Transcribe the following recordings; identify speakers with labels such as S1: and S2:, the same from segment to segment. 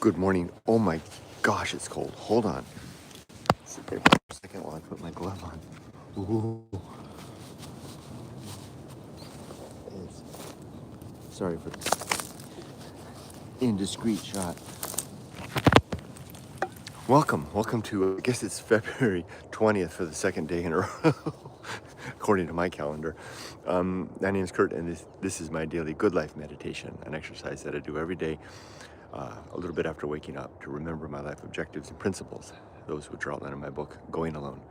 S1: Good morning. Oh my gosh, it's cold. Hold on. Sit there for a second while I put my glove on. Ooh. Sorry for the indiscreet shot. Welcome to, I guess it's February 20th for the second day in a row, according to my calendar. My name is Kurt, and this is my daily good life meditation, an exercise that I do every day, a little bit after waking up, to remember my life objectives and principles, those which are outlined in my book, Going Alone.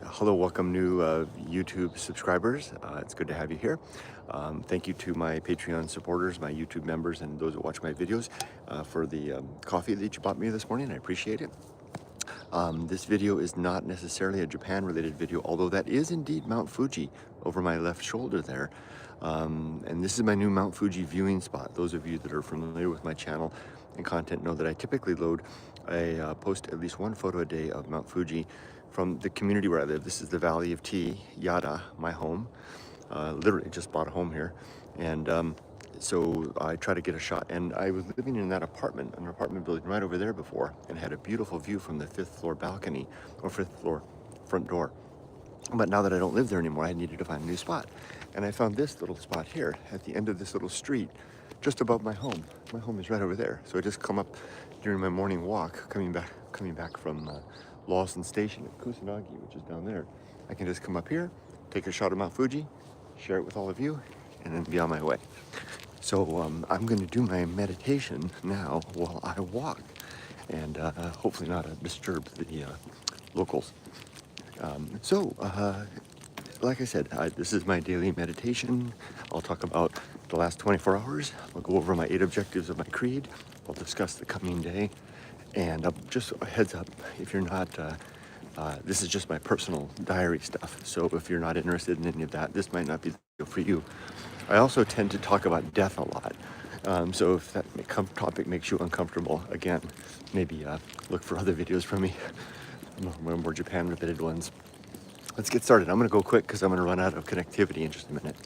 S1: Hello, welcome new YouTube subscribers. It's good to have you here. Thank you to my Patreon supporters, my YouTube members, and those that watch my videos for the coffee that you bought me this morning. I appreciate it. This video is not necessarily a Japan-related video, although that is indeed Mount Fuji over my left shoulder there. And this is my new Mount Fuji viewing spot. Those of you that are familiar with my channel and content know that I typically post at least one photo a day of Mount Fuji from the community where I live. This is the Valley of Tea, Yada, my home. Literally just bought a home here. And so I try to get a shot. And I was living in that apartment, an apartment building right over there before, and had a beautiful view from the 5th floor balcony, or 5th floor front door. But now that I don't live there anymore, I needed to find a new spot. And I found this little spot here at the end of this little street, just above my home. My home is right over there. So I just come up during my morning walk, coming back from Lawson Station at Kusanagi, which is down there. I can just come up here, take a shot of Mount Fuji, share it with all of you, and then be on my way. So I'm going to do my meditation now while I walk, and hopefully not disturb the locals. Like I said, this is my daily meditation. I'll talk about the last 24 hours. I'll go over my 8 objectives of my creed. I'll discuss the coming day. And just a heads up, if you're not, this is just my personal diary stuff. So if you're not interested in any of that, this might not be the video for you. I also tend to talk about death a lot. So if that topic makes you uncomfortable, again, maybe look for other videos from me, more Japan-related ones. Let's get started. I'm going to go quick because I'm going to run out of connectivity in just a minute.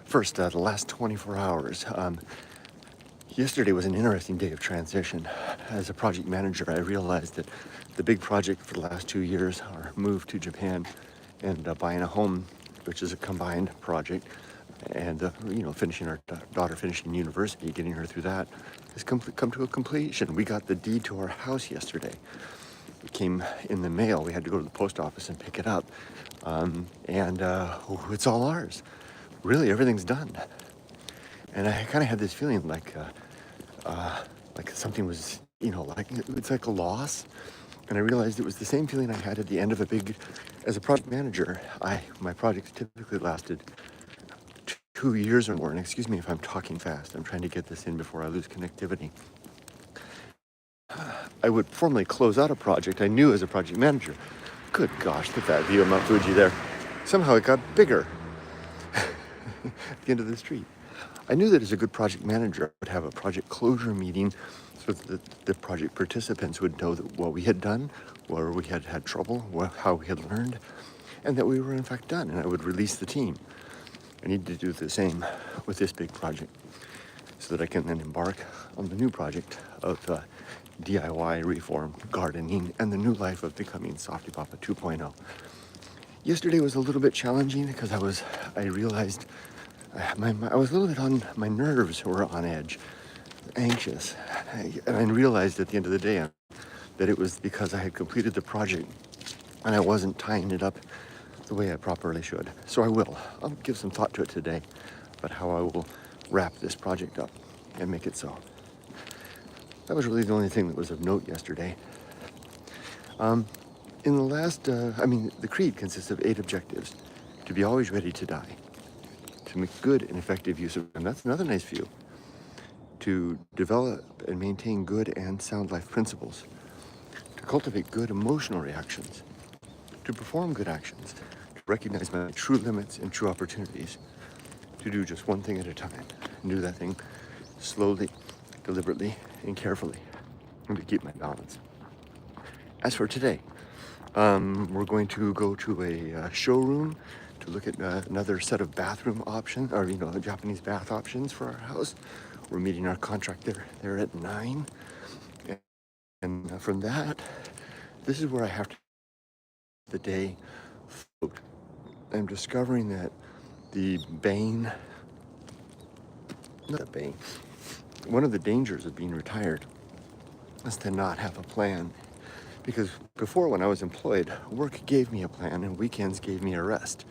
S1: First, the last 24 hours. Yesterday was an interesting day of transition. As a project manager, I realized that the big project for the last 2 years, our move to Japan and buying a home, which is a combined project, and finishing our daughter finishing university, getting her through that, has come to a completion. We got the deed to our house yesterday. It came in the mail. We had to go to the post office and pick it up, it's all ours. Really, everything's done. And I kind of had this feeling like something was, it's like a loss. And I realized it was the same feeling I had at the end of as a project manager. My projects typically lasted 2 years or more. And excuse me if I'm talking fast. I'm trying to get this in before I lose connectivity. I would formally close out a project I knew as a project manager. Good gosh, look at that view of Mount Fuji there. Somehow it got bigger at the end of the street. I knew that as a good project manager, I would have a project closure meeting so that the project participants would know what we had done, where we had had trouble, how we had learned, and that we were in fact done, and I would release the team. I need to do the same with this big project so that I can then embark on the new project of DIY reform, gardening, and the new life of becoming softypapa 2.0. Yesterday was a little bit challenging because I realized I was a little bit on, my nerves were on edge, anxious. And I realized at the end of the day that it was because I had completed the project and I wasn't tying it up the way I properly should. So I'll give some thought to it today about how I will wrap this project up and make it so. That was really the only thing that was of note yesterday. In the last, the creed consists of 8 objectives: to be always ready to die, to make good and effective use of them. That's another nice view. To develop and maintain good and sound life principles. To cultivate good emotional reactions. To perform good actions. To recognize my true limits and true opportunities. To do just one thing at a time. And do that thing slowly, deliberately, and carefully. And to keep my balance. As for today, we're going to go to a showroom to look at another set of bathroom options, or Japanese bath options for our house. We're meeting our contract there at 9. And from that, this is where I have to the day float. I'm discovering that the bane, not the bane, one of the dangers of being retired is to not have a plan. Because before, when I was employed, work gave me a plan and weekends gave me a rest.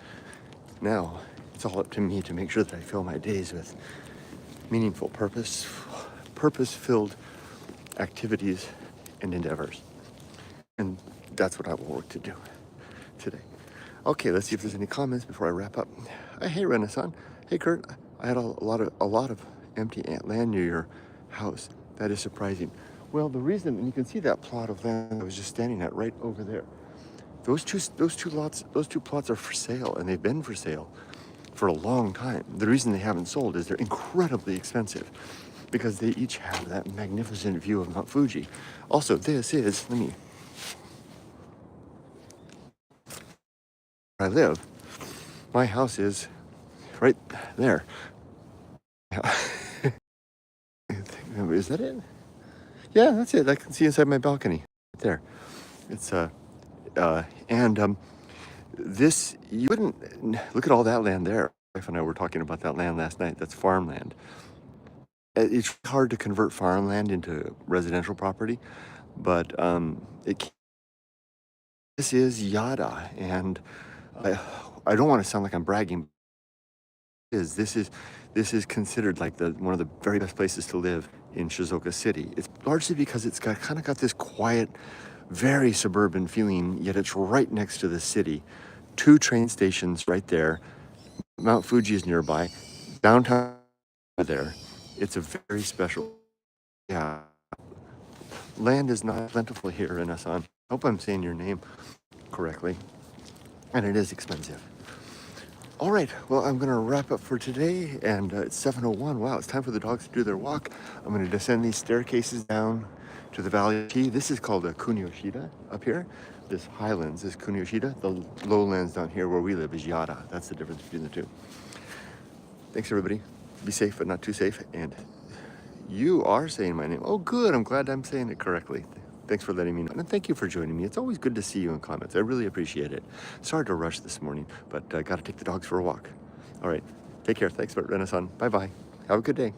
S1: Now, it's all up to me to make sure that I fill my days with meaningful purpose-filled activities and endeavors. And that's what I will work to do today. Okay, let's see if there's any comments before I wrap up. Hey, Renaissance. Hey, Kurt. I had a lot of empty land near your house. That is surprising. Well, the reason, and you can see that plot of land I was just standing at right over there. Those two plots are for sale, and they've been for sale for a long time. The reason they haven't sold is they're incredibly expensive because they each have that magnificent view of Mount Fuji. Also, this is, where I live. My house is right there. Is that it? Yeah, that's it. I can see inside my balcony right there. It's this, you wouldn't look at all that land there. My wife and I were talking about that land last night. That's farmland. It's hard to convert farmland into residential property, but this is Yada, and I don't want to sound like I'm bragging. This is considered like one of the very best places to live in Shizuoka City. It's largely because it's kind of got this quiet, very suburban feeling, yet it's right next to the city. 2 train stations right there. Mount Fuji is nearby. Downtown there. It's a very special, yeah. Land is not plentiful here in Asan. I hope I'm saying your name correctly. And it is expensive. All right, well, I'm gonna wrap up for today, and it's 7:01. Wow, it's time for the dogs to do their walk. I'm gonna descend these staircases down to the Valley of Tea. This is called a Kunyoshida up here. This highlands is Kunyoshida. The lowlands down here where we live is Yada. That's the difference between the two. Thanks, everybody. Be safe, but not too safe. And you are saying my name. Oh, good. I'm glad I'm saying it correctly. Thanks for letting me know. And thank you for joining me. It's always good to see you in comments. I really appreciate it. Sorry to rush this morning, but I got to take the dogs for a walk. All right. Take care. Thanks, Renaissance. Bye-bye. Have a good day.